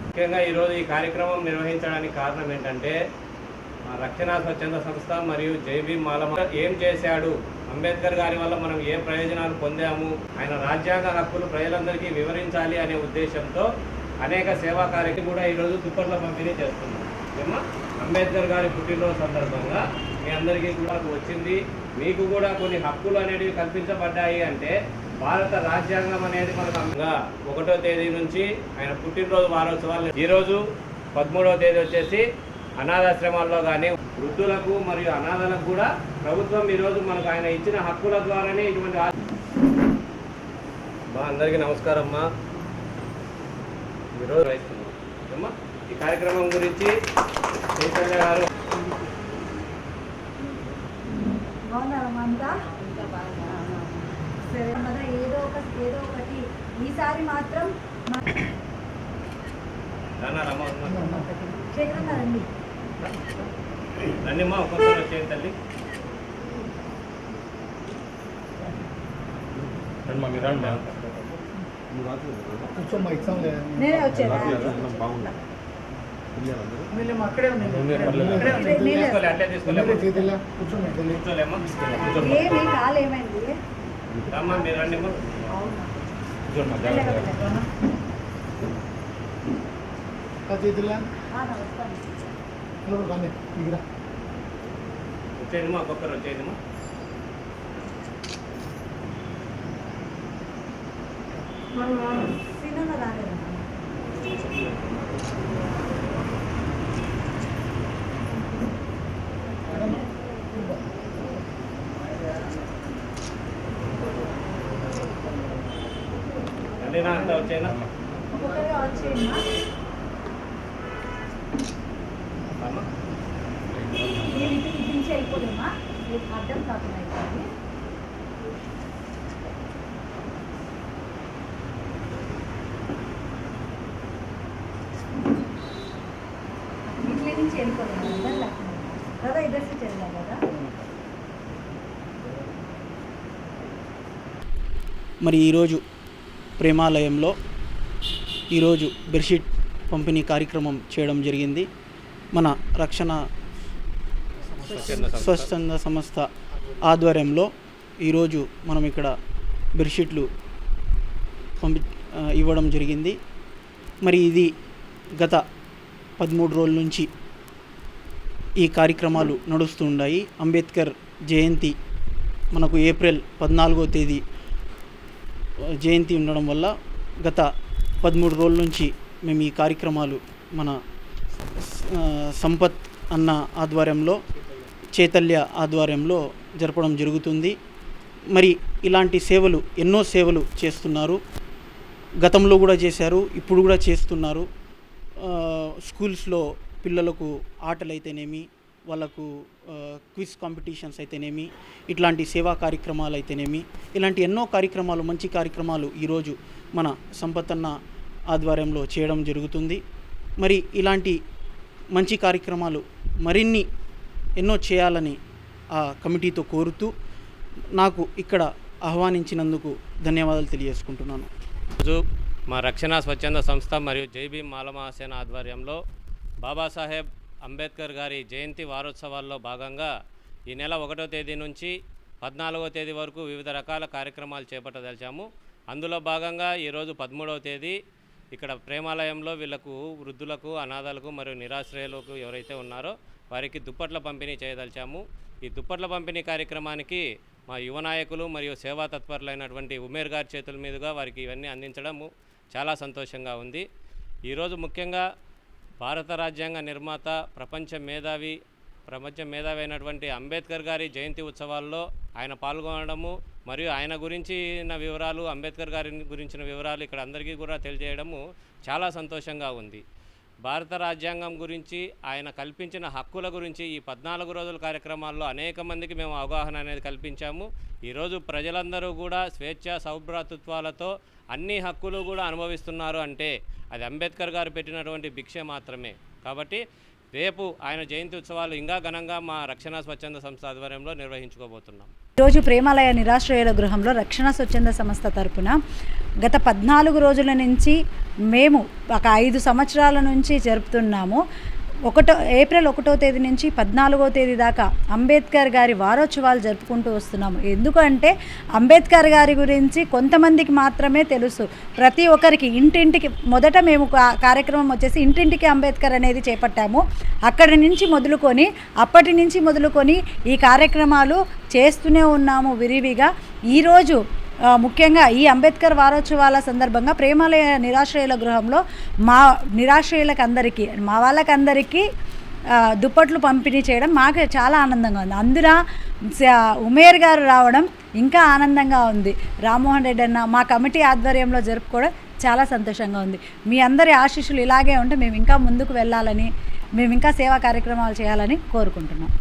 ముఖ్యంగా ఈరోజు ఈ కార్యక్రమం నిర్వహించడానికి కారణం ఏంటంటే రక్షణ స్వచ్ఛంద సంస్థ మరియు జైబీ మాలమ ఏం చేశాడు, అంబేద్కర్ గారి వల్ల మనం ఏ ప్రయోజనాలు పొందాము, ఆయన రాజ్యాంగ హక్కులు ప్రజలందరికీ వివరించాలి అనే ఉద్దేశంతో అనేక సేవా కార్యక్రమాలు కూడా ఈరోజు దుప్పట్ల పంపిణీ చేస్తున్నాం. ఏమా అంబేద్కర్ గారి పుట్టినరోజు సందర్భంగా మీ అందరికీ కూడా వచ్చింది. మీకు కూడా కొన్ని హక్కులు అనేవి కల్పించబడ్డాయి. అంటే భారత రాజ్యాంగం అనేది మనకు 1వ తేదీ నుంచి ఆయన పుట్టినరోజు వారోత్సవాలు. ఈరోజు 13వ తేదీ వచ్చేసి అనాథాశ్రమాల్లో కానీ వృద్ధులకు మరియు అనాథలకు కూడా ప్రభుత్వం ఈరోజు మనకు ఆయన ఇచ్చిన హక్కుల ద్వారానే ఇటువంటి అందరికీ నమస్కారం అమ్మా. ఈరోజు అమ్మా ఈ కార్యక్రమం గురించి చైతన్య గారు ఏదో ఒకటి ఈసారి మాత్రం రండి రండిమ్మా ఒక్కొక్కరు వచ్చేది తల్లి. నేనే వచ్చేదా అట్లే తీసుకోలేమ్మా. ఏమి కాలేమైంది రమ్మా మీరు రండిమ్మా. వచ్చేయమ్మా ఒక్కొక్కరు వచ్చేయమ్మా. సినిమా రాలేదా రండినా అంతా వచ్చేనా ఒక్కొక్కరుగా వచ్చేయమ్మా. నేను ఇటు నుంచి అయిపోలేమా అర్థం కాకుండా అయిపోయింది. ఇట్లే నుంచి వెళ్ళిపోలేము అర్థం లేకుండా కదా ఇద్దరు నుంచి వెళ్ళాం కదా. మరి ఈరోజు ప్రేమాలయంలో ఈరోజు బెడ్షీట్ పంపిణీ కార్యక్రమం చేయడం జరిగింది. మన రక్షణ స్వచ్ఛంద సంస్థ ఆధ్వర్యంలో ఈరోజు మనం ఇక్కడ బెడ్షీట్లు ఇవ్వడం జరిగింది. మరి ఇది గత 13 రోజుల నుంచి ఈ కార్యక్రమాలు నడుస్తూ ఉన్నాయి. అంబేద్కర్ జయంతి మనకు ఏప్రిల్ 14వ తేదీ జయంతి ఉండడం వల్ల గత 13 రోజుల నుంచి మేము ఈ కార్యక్రమాలు మన సంపత్ అన్న ఆధ్వర్యంలో, చైతన్య ఆధ్వర్యంలో జరపడం జరుగుతుంది. మరి ఇలాంటి సేవలు ఎన్నో సేవలు చేస్తున్నారు. గతంలో కూడా చేశారు, ఇప్పుడు కూడా చేస్తున్నారు. స్కూల్స్లో పిల్లలకు ఆటలు అయితేనేమి, వాళ్ళకు క్విజ్ కాంపిటీషన్స్ అయితేనేమి, ఇట్లాంటి సేవా కార్యక్రమాలు అయితేనేమి, ఇలాంటి ఎన్నో కార్యక్రమాలు, మంచి కార్యక్రమాలు ఈరోజు మన సంపతన్న ఆధ్వర్యంలో చేయడం జరుగుతుంది. మరి ఇలాంటి మంచి కార్యక్రమాలు మరిన్ని ఎన్నో చేయాలని ఆ కమిటీతో కోరుతూ నాకు ఇక్కడ ఆహ్వానించినందుకు ధన్యవాదాలు తెలియజేసుకుంటున్నాను. ఈరోజు మా రక్షణ స్వచ్ఛంద సంస్థ మరియు జైబీ మాలమహాసేన ఆధ్వర్యంలో బాబాసాహెబ్ అంబేద్కర్ గారి జయంతి వారోత్సవాల్లో భాగంగా ఈ నెల 1వ తేదీ నుంచి 14వ తేదీ వరకు వివిధ రకాల కార్యక్రమాలు చేపట్టదలిచాము. అందులో భాగంగా ఈరోజు 13వ తేదీ ఇక్కడ ప్రేమాలయంలో వీళ్లకు వృద్ధులకు, అనాథలకు మరియు నిరాశ్రయులకు ఎవరైతే ఉన్నారో వారికి దుప్పట్ల పంపిణీ చేయదలిచాము. ఈ దుప్పట్ల పంపిణీ కార్యక్రమానికి మా యువ నాయకులు మరియు సేవా తత్పరులైనటువంటి ఉమేర్ గారి చేతుల మీదుగా వారికి ఇవన్నీ అందించడము చాలా సంతోషంగా ఉంది. ఈరోజు ముఖ్యంగా భారత రాజ్యాంగ నిర్మాత, ప్రపంచ మేధావి అయినటువంటి అంబేద్కర్ గారి జయంతి ఉత్సవాల్లో ఆయన పాల్గొనడము మరియు ఆయన గురించిన వివరాలు, అంబేద్కర్ గారి గురించిన వివరాలు ఇక్కడ అందరికీ కూడా తెలియజేయడము చాలా సంతోషంగా ఉంది. భారత రాజ్యాంగం గురించి, ఆయన కల్పించిన హక్కుల గురించి ఈ 14 రోజుల కార్యక్రమాల్లో అనేక మందికి మేము అవగాహన అనేది కల్పించాము. ఈరోజు ప్రజలందరూ కూడా స్వేచ్ఛ, సౌభ్రాతృత్వాలతో అన్ని హక్కులు కూడా అనుభవిస్తున్నారు అంటే అది అంబేద్కర్ గారు పెట్టినటువంటి భిక్ష మాత్రమే. కాబట్టి రేపు ఆయన జయంతి ఉత్సవాలు ఇంకా ఘనంగా మా రక్షణ స్వచ్ఛంద సంస్థ ఆధ్వర్యంలో నిర్వహించుకోబోతున్నాం. ఈరోజు ప్రేమాలయ నిరాశ్రయుల గృహంలో రక్షణ స్వచ్ఛంద సంస్థ తరపున గత 14 రోజుల నుంచి మేము ఒక 5 సంవత్సరాల నుంచి జరుపుతున్నాము. ఏప్రిల్ 1వ తేదీ నుంచి 14వ తేదీ దాకా అంబేద్కర్ గారి వారోత్సవాలు జరుపుకుంటూ వస్తున్నాము. ఎందుకంటే అంబేద్కర్ గారి గురించి కొంతమందికి మాత్రమే తెలుసు. ప్రతి ఒక్కరికి ఇంటింటికి మొదట మేము కార్యక్రమం వచ్చేసి ఇంటింటికి అంబేద్కర్ అనేది చేపట్టాము. అప్పటి నుంచి మొదలుకొని ఈ కార్యక్రమాలు చేస్తూనే ఉన్నాము విరివిగా. ఈరోజు ముఖ్యంగా ఈ అంబేద్కర్ వారోత్సవాల సందర్భంగా ప్రేమాలయ నిరాశ్రయుల గృహంలో మా వాళ్ళకందరికీ దుప్పట్లు పంపిణీ చేయడం మాకు చాలా ఆనందంగా ఉంది. అందులో ఉమేర్ గారు రావడం ఇంకా ఆనందంగా ఉంది. రామ్మోహన్ రెడ్డి అన్న మా కమిటీ ఆధ్వర్యంలో జరుపుకోవడం చాలా సంతోషంగా ఉంది. మీ అందరి ఆశీస్సులు ఇలాగే ఉంటే మేము ఇంకా ముందుకు వెళ్ళాలని, మేము ఇంకా సేవా కార్యక్రమాలు చేయాలని కోరుకుంటున్నాం.